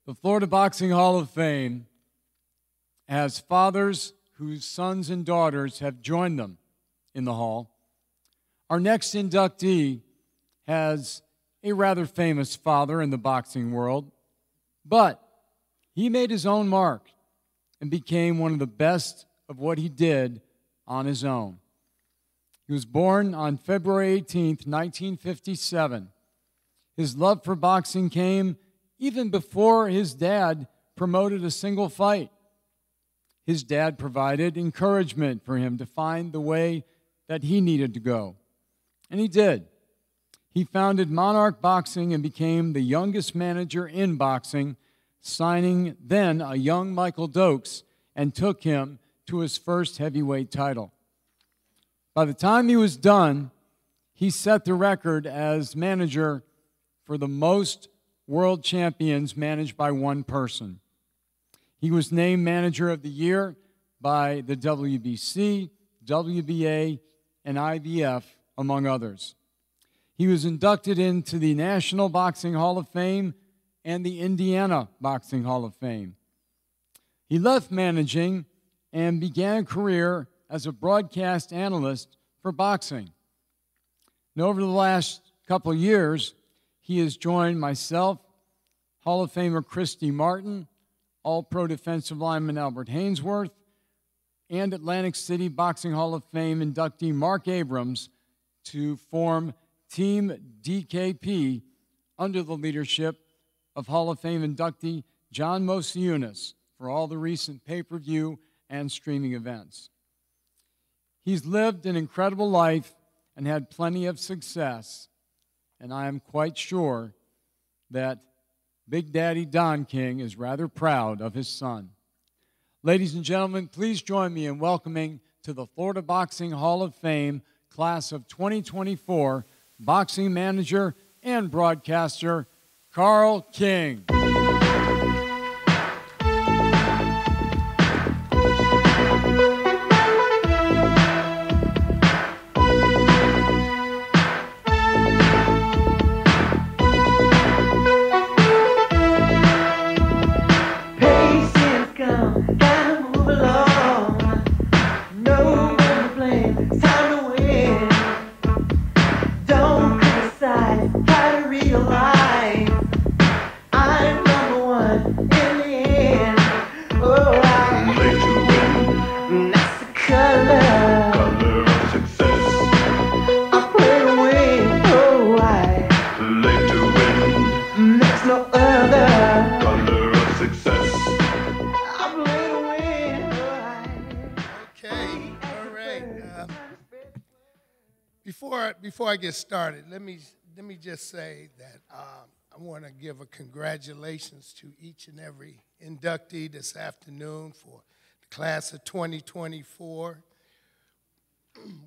The Florida Boxing Hall of Fame has fathers whose sons and daughters have joined them in the hall. Our next inductee has a rather famous father in the boxing world, but he made his own mark and became one of the best of what he did on his own. He was born on February 18th, 1957. His love for boxing came even before his dad promoted a single fight. His dad provided encouragement for him to find the way that he needed to go, and he did. He founded Monarch Boxing and became the youngest manager in boxing, signing then a young Michael Dokes, and took him to his first heavyweight title. By the time he was done, he set the record as manager for the most world champions managed by one person. He was named Manager of the Year by the WBC, WBA, and IBF, among others. He was inducted into the National Boxing Hall of Fame and the Indiana Boxing Hall of Fame. He left managing and began a career as a broadcast analyst for boxing. And over the last couple of years, he has joined myself, Hall of Famer Christy Martin, All-Pro defensive lineman Albert Hainsworth, and Atlantic City Boxing Hall of Fame inductee Mark Abrams to form Team DKP under the leadership of Hall of Fame inductee John Mosiunas for all the recent pay-per-view and streaming events. He's lived an incredible life and had plenty of success, and I am quite sure that Big Daddy Don King is rather proud of his son. Ladies and gentlemen, please join me in welcoming to the Florida Boxing Hall of Fame class of 2024 boxing manager and broadcaster Carl King. Before I get started, let me just say that I want to give a congratulations to each and every inductee this afternoon for the class of 2024.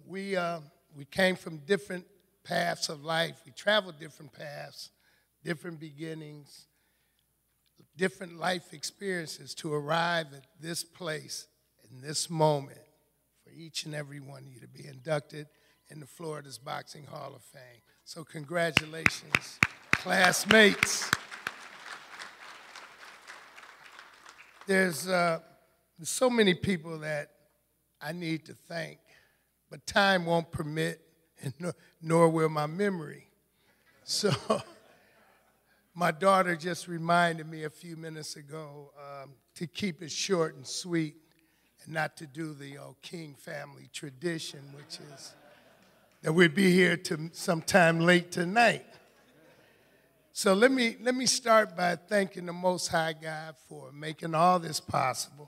We came from different paths of life. We traveled different paths, different beginnings, different life experiences to arrive at this place in this moment for each and every one of you to be inducted in the Florida's Boxing Hall of Fame. So congratulations, classmates. There's so many people that I need to thank, but time won't permit, and nor will my memory. So my daughter just reminded me a few minutes ago to keep it short and sweet and not to do the King family tradition, which is that we'd be here to sometime late tonight. So let me start by thanking the Most High God for making all this possible.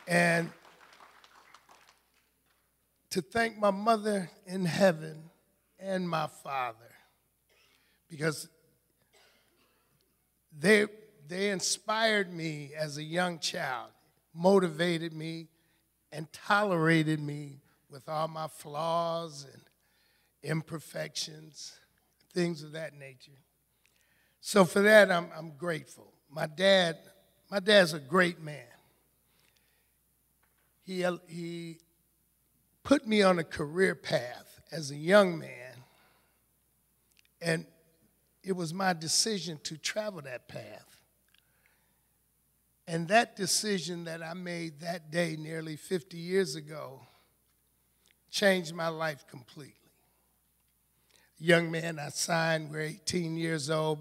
And to thank my mother in heaven and my father, because they inspired me as a young child, motivated me, and tolerated me with all my flaws and imperfections, things of that nature. So for that, I'm grateful. My dad's a great man. He put me on a career path as a young man, and it was my decision to travel that path. And that decision that I made that day nearly 50 years ago changed my life completely. Young man I signed, we're 18 years old,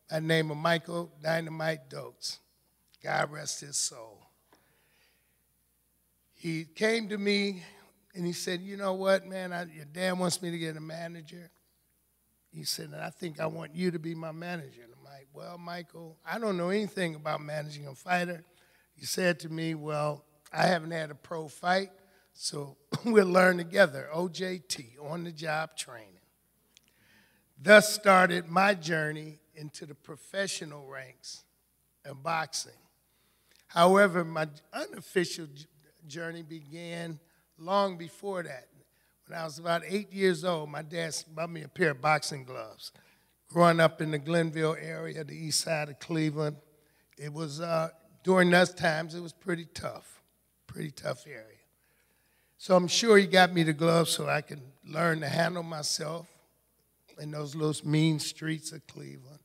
by the name of Michael Dynamite Dotes. God rest his soul. He came to me and he said, you know what, man, your dad wants me to get a manager. He said, and I think I want you to be my manager. And I'm like, well, Michael, I don't know anything about managing a fighter. He said to me, well, I haven't had a pro fight, so we'll learn together, OJT, on-the-job training. Thus started my journey into the professional ranks of boxing. However, my unofficial journey began long before that. When I was about 8 years old, my dad bought me a pair of boxing gloves. Growing up in the Glenville area, the east side of Cleveland, it was, during those times, it was pretty tough area. So I'm sure he got me the gloves so I could learn to handle myself in those little mean streets of Cleveland.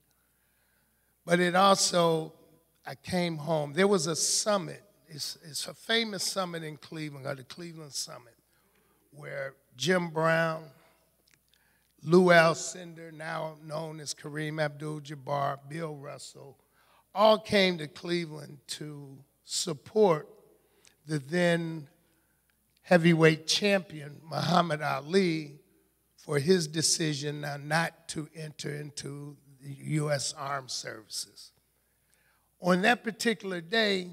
But it also, I came home. There was a summit. It's a famous summit in Cleveland, or the Cleveland Summit, where Jim Brown, Lou Alcindor, now known as Kareem Abdul-Jabbar, Bill Russell, all came to Cleveland to support the then heavyweight champion, Muhammad Ali, for his decision now not to enter into the U.S. Armed Services. On that particular day,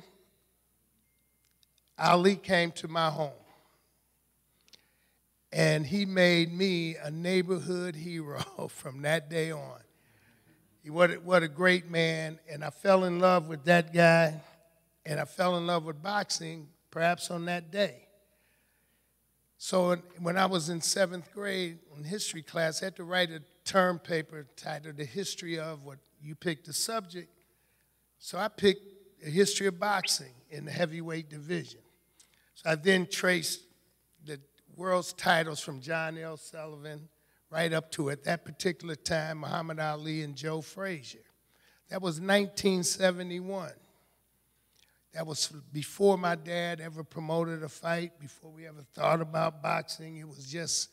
Ali came to my home, and he made me a neighborhood hero from that day on. What a great man, and I fell in love with that guy, and I fell in love with boxing perhaps on that day. So when I was in 7th grade in history class, I had to write a term paper titled The History of, what you picked the subject. So I picked the history of boxing in the heavyweight division. So I then traced the world's titles from John L. Sullivan right up to, at that particular time, Muhammad Ali and Joe Frazier. That was 1971. That was before my dad ever promoted a fight, before we ever thought about boxing. It was just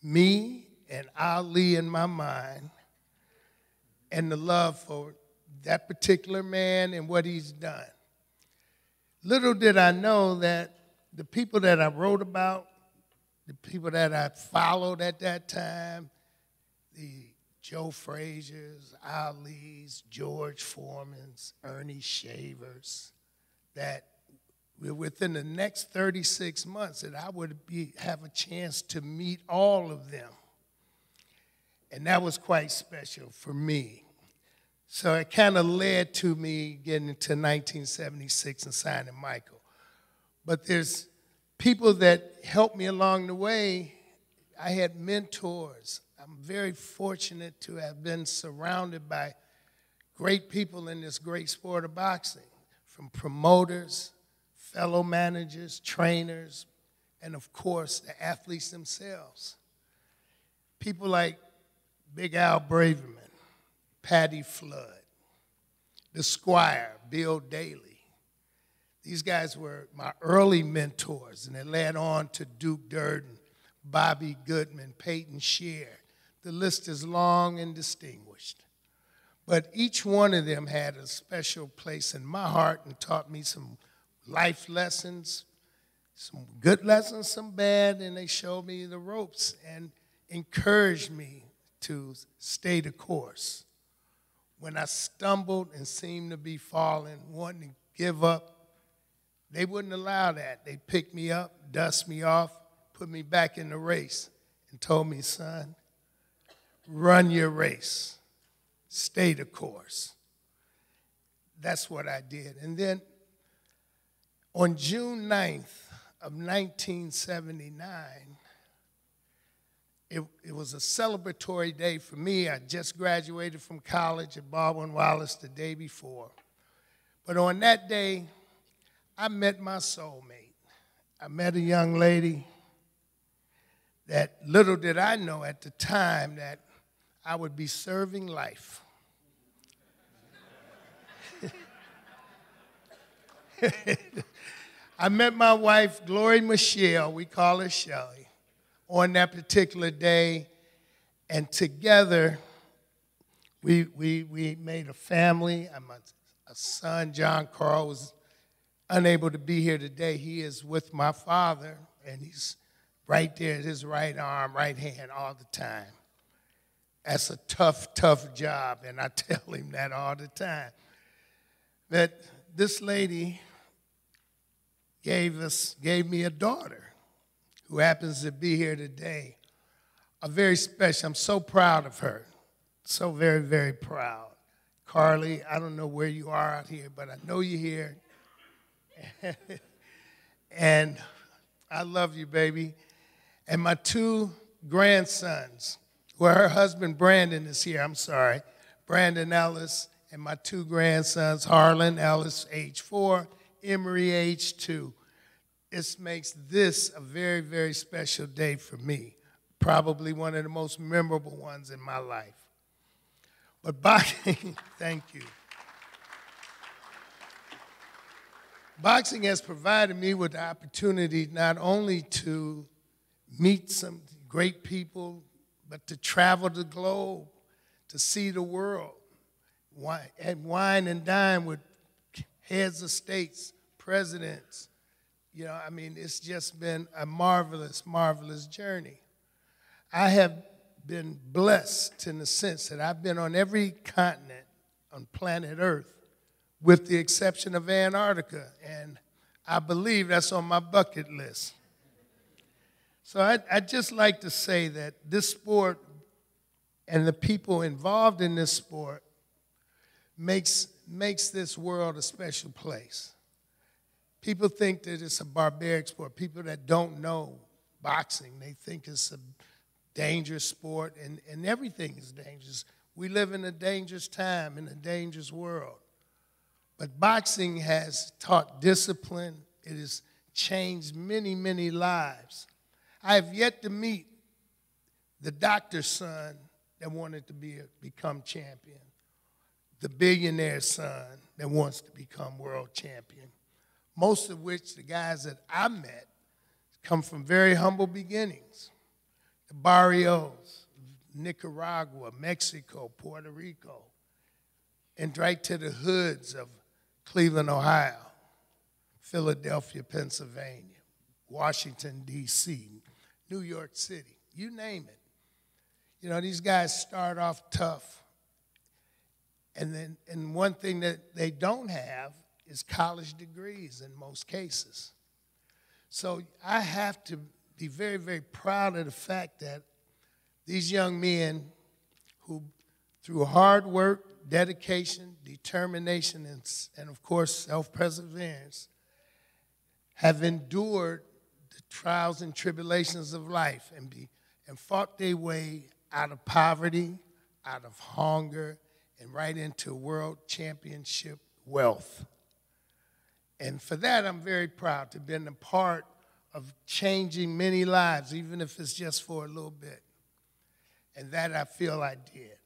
me and Ali in my mind, and the love for that particular man and what he's done. Little did I know that the people that I wrote about, the people that I followed at that time, the Joe Fraziers, Ali's, George Foreman's, Ernie Shavers, that within the next 36 months that I would have a chance to meet all of them. And that was quite special for me. So it kind of led to me getting into 1976 and signing Michael. But there's people that helped me along the way. I had mentors. I'm very fortunate to have been surrounded by great people in this great sport of boxing, from promoters, fellow managers, trainers, and of course, the athletes themselves. People like Big Al Braverman, Patty Flood, the Squire, Bill Daly. These guys were my early mentors, and it led on to Duke Durden, Bobby Goodman, Peyton Shear. The list is long and distinguished. But each one of them had a special place in my heart and taught me some life lessons, some good lessons, some bad, and they showed me the ropes and encouraged me to stay the course. When I stumbled and seemed to be falling, wanting to give up, they wouldn't allow that. They picked me up, dust me off, put me back in the race, and told me, son, run your race. Stay the course. That's what I did. And then on June 9th of 1979, it was a celebratory day for me. I just graduated from college at Baldwin Wallace the day before. But on that day, I met my soulmate. I met a young lady that little did I know at the time that I would be serving life. I met my wife, Glory Michelle, we call her Shelley, on that particular day, and together we made a family. A son, John Carl, was unable to be here today. He is with my father, and he's right there at his right arm, right hand all the time. That's a tough, tough job, and I tell him that all the time. That this lady gave me a daughter who happens to be here today. A very special, I'm so proud of her. So very, very proud. Carly, I don't know where you are out here, but I know you're here. And I love you, baby. And my two grandsons, well, her husband Brandon is here, I'm sorry. Brandon Ellis, and my two grandsons, Harlan Ellis, age 4, Emery, age 2. This makes this a very, very special day for me. Probably one of the most memorable ones in my life. But boxing, thank you. Boxing has provided me with the opportunity not only to meet some great people, but to travel the globe, to see the world, and wine and dine with heads of states, presidents. You know, I mean, it's just been a marvelous, marvelous journey. I have been blessed in the sense that I've been on every continent on planet Earth, with the exception of Antarctica, and I believe that's on my bucket list. So I'd just like to say that this sport and the people involved in this sport makes this world a special place. People think that it's a barbaric sport. People that don't know boxing, they think it's a dangerous sport, and everything is dangerous. We live in a dangerous time, in a dangerous world. But boxing has taught discipline. It has changed many, many lives. I have yet to meet the doctor's son that wanted to become champion, the billionaire's son that wants to become world champion, most of which the guys that I met come from very humble beginnings. The barrios, Nicaragua, Mexico, Puerto Rico, and right to the hoods of Cleveland, Ohio, Philadelphia, Pennsylvania, Washington, D.C., New York City, you name it. You know, these guys start off tough. And one thing that they don't have is college degrees in most cases. So I have to be very, very proud of the fact that these young men who, through hard work, dedication, determination, and of course, self-perseverance, have endured the trials and tribulations of life and fought their way out of poverty, out of hunger, and right into world championship wealth. And for that, I'm very proud to have been a part of changing many lives, even if it's just for a little bit. And that I feel I did.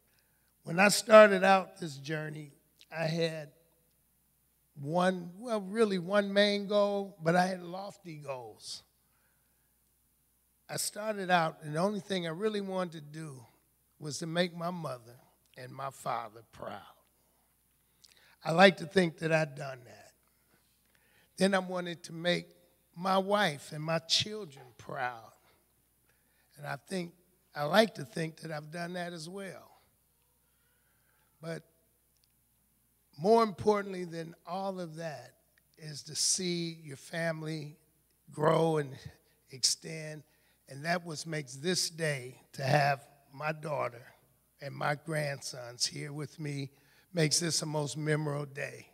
When I started out this journey, I had one main goal, but I had lofty goals. I started out, and the only thing I really wanted to do was to make my mother and my father proud. I like to think that I'd done that. Then I wanted to make my wife and my children proud. And I like to think that I've done that as well. But more importantly than all of that is to see your family grow and extend. And that what makes this day, to have my daughter and my grandsons here with me, makes this a most memorable day.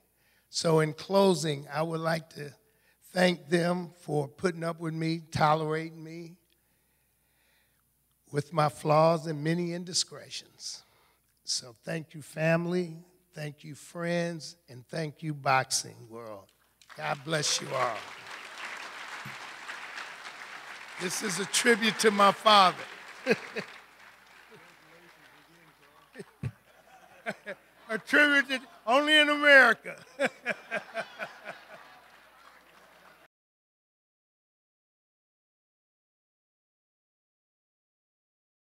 So in closing, I would like to thank them for putting up with me, tolerating me with my flaws and many indiscretions. So thank you, family. Thank you, friends. And thank you, boxing world. God bless you all. This is a tribute to my father. A tribute only in America.